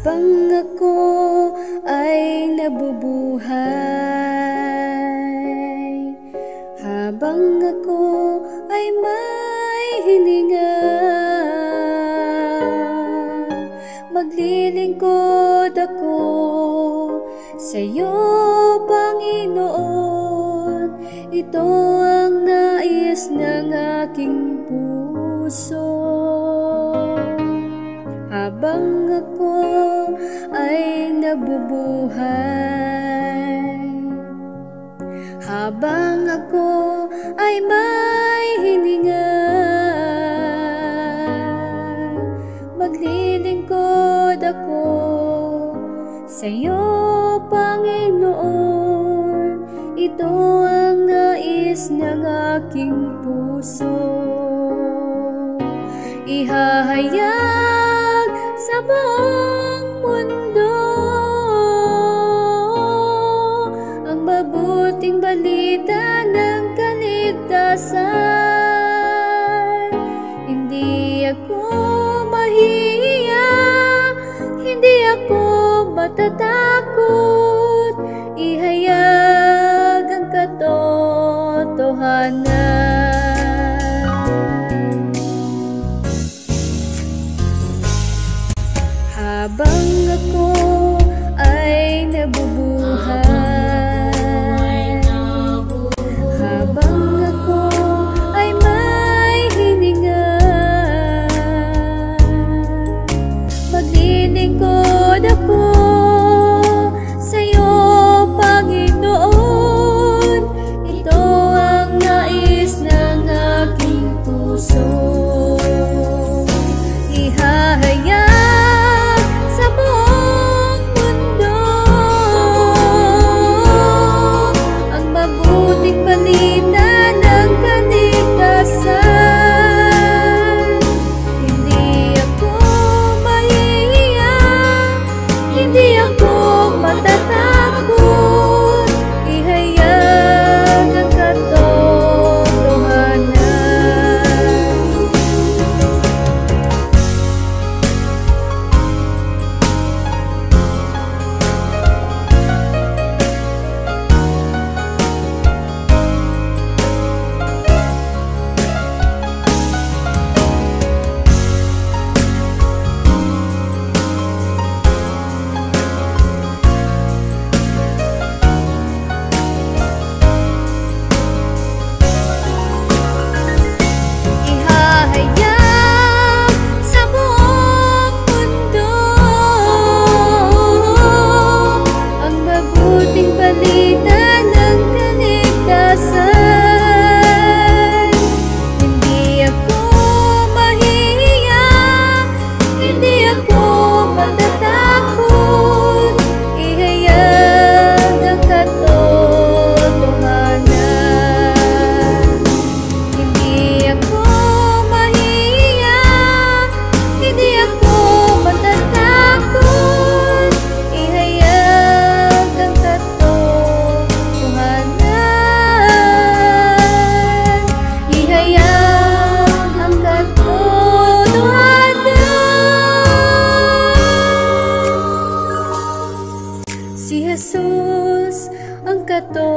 Habang ako ay nabubuhay, habang ako ay may hininga, maglilingkod ako sa'yo, Panginoon. Ito ang nais ng aking puso. Habang ako ay nabubuhay, habang ako ay may hininga, maglilingkod ako sa'yo, Panginoon. Ito ang nais ng aking puso. Ihahayag sa buong mundo ang mabuting balita ng kaligtasan. Hindi ako mahihiya, hindi ako matatakot, ihayag ang katotohanan. Habang ako ay nabubuhay, habang ako ay may hininga, maglilingkod ako sa'yo, Panginoon. Ito ang nais ng aking puso. Ihahayag si Jesus ang katotohanan.